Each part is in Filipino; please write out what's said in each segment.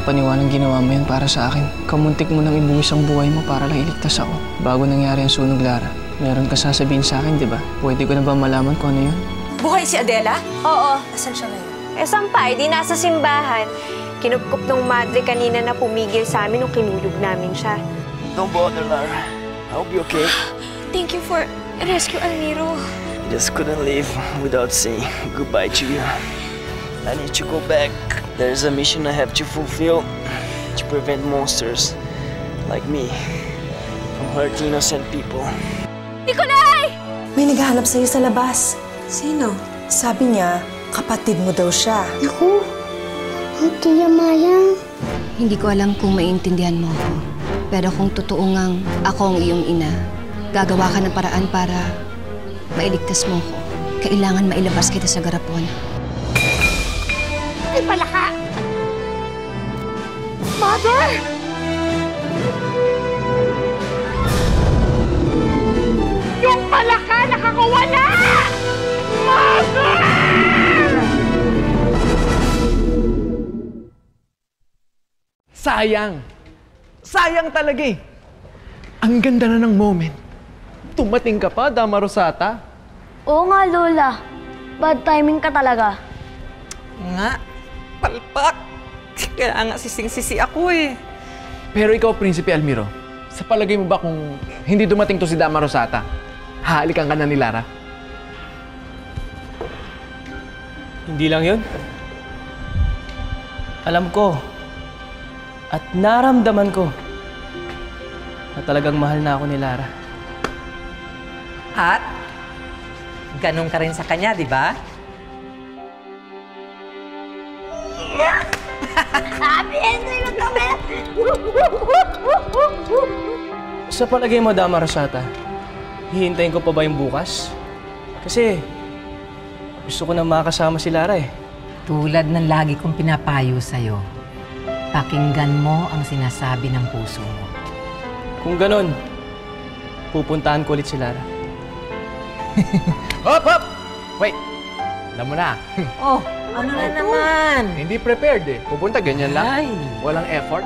nakapaniwalang ginawa mo yan para sa akin. Kamuntik mo nang ibuwis ang buhay mo para lang iligtas ako. Bago nangyari ang sunog, Lara, meron ka sasabihin sa akin, di ba? Pwede ko na ba malaman kung ano yun? Buhay si Adela? Oo. Asan siya ngayon? Saan pa? Di nasa simbahan. Kinupkup ng madre kanina na pumigil sa amin nung kinulog namin siya. Don't bother, Lara. I hope you're okay. Thank you for rescue, Almiro. Just couldn't leave without saying goodbye to you. I need to go back. There's a mission I have to fulfill to prevent monsters like me from hurting innocent people. Nikolay! May naghahanap sa'yo sa labas. Sino? Sabi niya, kapatid mo daw siya. Ako? Tia Mayang? Hindi ko alam kung maintindihan mo ako. Pero kung totoo ngang ako ang iyong ina, gagawa ka ng paraan para mailigtas mo ko. Kailangan mailabas kita sa garapon. Ay, palaka! Mother! Yung palaka nakakawala! Mother! Sayang! Sayang talaga eh! Ang ganda na ng moment. Tumating ka pa, Dama Rosata. Oo nga, Lola. Bad timing ka talaga. Nga, palpak. Kaya nga sising-sisi ako eh. Pero ikaw, Prinsipe Almiro, sa palagay mo ba kung hindi dumating to si Dama Rosata, hahalikan ka na ni Lara? Hindi lang yun. Alam ko at naramdaman ko na talagang mahal na ako ni Lara. At ganun ka rin sa kanya, di ba? Sa palagay mo, Dama Rosata, hihintayin ko pa ba yung bukas? Kasi gusto ko na makasama si Lara eh. Tulad ng lagi kong pinapayo sa'yo, pakinggan mo ang sinasabi ng puso mo. Kung ganun, pupuntahan ko ulit si Lara. Hop! Hop! Wait! Alam mo na. Oh, ano na naman? Hindi prepared eh. Pupunta ganyan lang. Ay. Walang effort.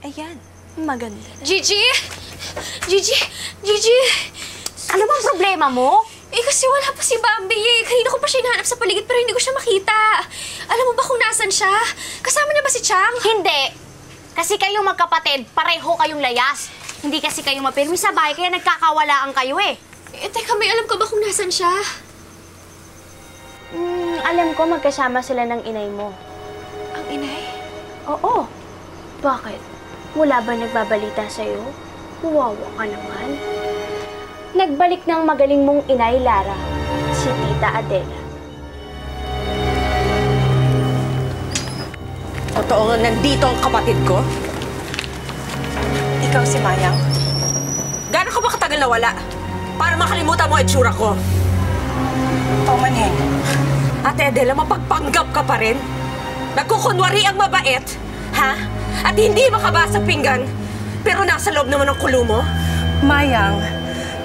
Ayan. Maganda. Gigi! Gigi! Gigi! Ano bang problema mo? Eh, kasi wala pa si Bambi eh. Kanina ko pa siya hinahanap sa paligid pero hindi ko siya makita. Alam mo ba kung nasan siya? Kasama niya ba si Chang? Hindi. Kasi kayong magkapatid, pareho kayong layas. Hindi kasi kayo mapirmi sa bahay, kaya nagkakawalaan kayo eh. Eh, teka, may alam ka ba kung nasan siya? Alam ko magkasama sila ng inay mo. Ang inay? Oo. Bakit? Wala ba nagbabalita sa'yo? Huwawa ka naman. Nagbalik ng magaling mong inay, Lara. Si Tita Adela. Totoo nga nandito ang kapatid ko? Ikaw si Mayang? Gano'n ka ba katagal na wala? Para makalimutan mo ang itsura ko. Paumanhin. Ate Adela, mapagpanggap ka pa rin? Nagkukunwari ang mabait? Ha? At hindi makabasa pinggan? Pero nasa loob naman ng kulo mo? Mayang,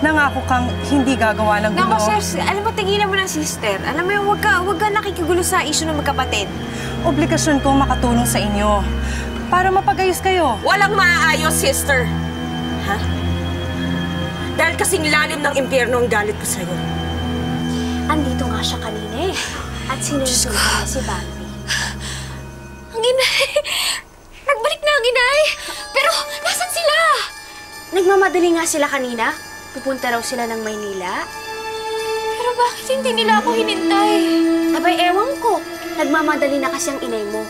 nangako kang hindi gagawa ng gulo. Nako, sis, alam mo, tigilan mo ng sister. Alam mo yung huwag ka nakikigulo sa issue ng magkapatid. Obligasyon ko makatulong sa inyo para mapagayos kayo. Walang maaayos, sister. Ha? Dahil kasing lalim ng impyerno ang galit ko sa'yo. Andito nga siya kanina eh. At sinusunod niya si Bambi. Ang inay! Nagbalik na ang inay! Pero, nasan sila? Nagmamadali nga sila kanina. Pupunta raw sila ng Maynila. Pero bakit hindi nila ako hinintay? Abay, ewan ko. Nagmamadali na kasi ang inay mo.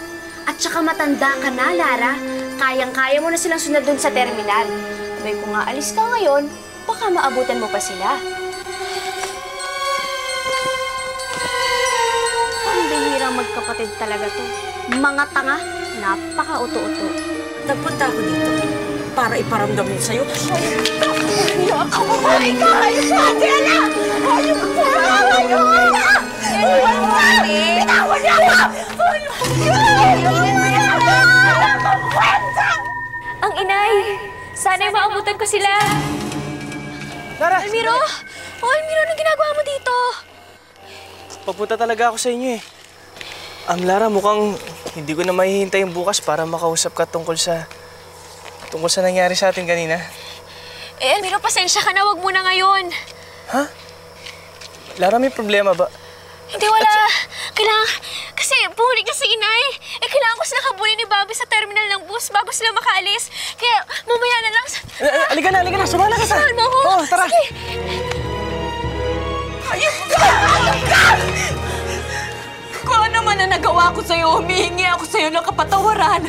At saka matanda ka na, Lara. Kayang-kaya mo na silang sunod dun sa terminal. Abay, kung aalis ka ngayon, baka maabutan mo pa sila. Ang bihirang magkapatid talaga to. Mga tanga, napaka-uto-uto. Nagpunta ako dito para iparamdam mo sa'yo. Hayop ka! Hayop ka! Adela! Hayop ka! Hayop ka! Bitawan niya ako! Ang inay! Sana'y maabutan ko sila. Lara! Almiro! Oh, Almiro, anong ginagawa mo dito? Papunta talaga ako sa inyo eh. Lara, mukhang hindi ko na mahihintay yung bukas para makausap ka tungkol sa nangyari sa atin kanina. Eh, Almiro, pasensya ka na. Wag muna ngayon. Ha? Lara, may problema ba? Hindi, wala. Kailangan... Kasi bumalik na si Inay. Eh, kailangan ko sila habulin ni Bobby sa terminal ng bus bago sila makaalis. Kaya mamaya na lang... Halika na. Sumala ka sa... Saan mo ako? Oo, tara. Sige. Ayun ka! Ayun ka! Kung ano man na nagawa ko sa'yo, humihingi ako sa'yo ng kapatawaran.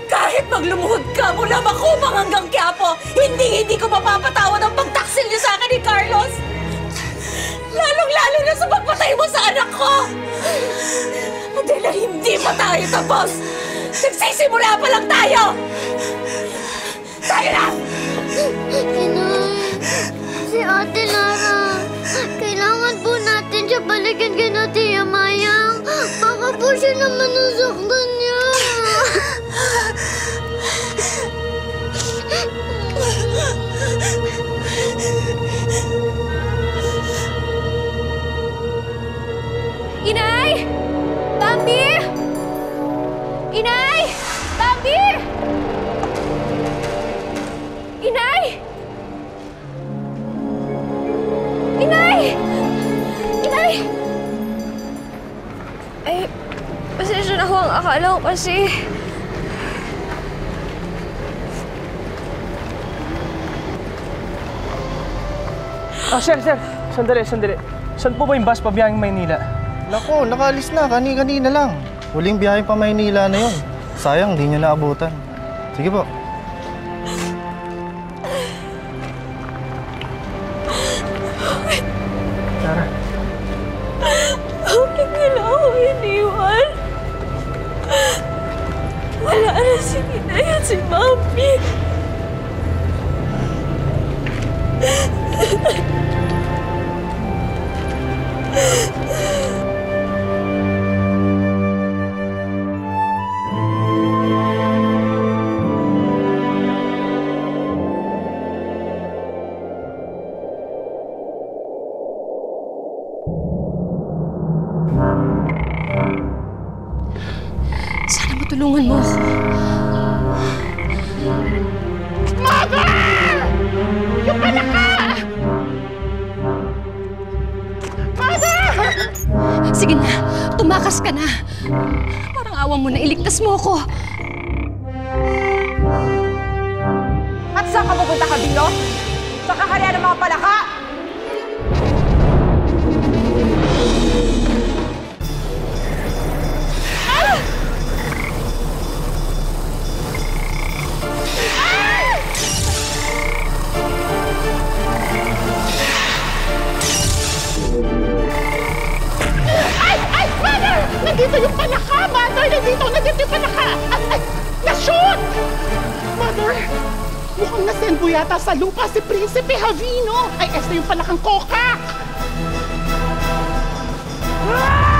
Kahit maglumuhod ka mula Macumang hanggang Quiapo, hindi ko mapapatawad ang pagtaksil niyo sa akin ni Carlos. Lalong-lalo na sa pagpatay mo sa anak ko! Adela, hindi pa tayo tapos! Nagsisimula pa lang tayo! Tayo na! Inay, si Ate Lara, kailangan po natin siya balikan kay Ate Yamayang. Baka po siya naman nasaktan niya. Inay! Bambi! Inay! Bambi! Inay! Inay! Inay! Ay, pasensya na ho. Ang akala ko kasi... Sir. Sandali. Saan po ba yung bus pabiyahing Maynila? Naku, nakaalis na. Kanina lang. Huling biyahe pa Maynila na yun. Sayang, di nyo naabutan. Sige po. Lara. Bakit nila ako iniwan? Wala na si Inay at si Mami. Sana matulungan mo ako. Mother! Yung anak ka! Mother! Sige na, tumakas ka na. Parang awa mo na iligtas mo ako. At saan ka pupunta, Kabilo? Sa kaharian ng mga palaka? Ay! Mother! Nandito yung palaka! Mother! Nandito yung palaka! Ay! Na-shoot! Mother! Mukhang nasenbo yata sa lupa si Prinsipe Javino! Ay, esta yung palakang kokak! Ah!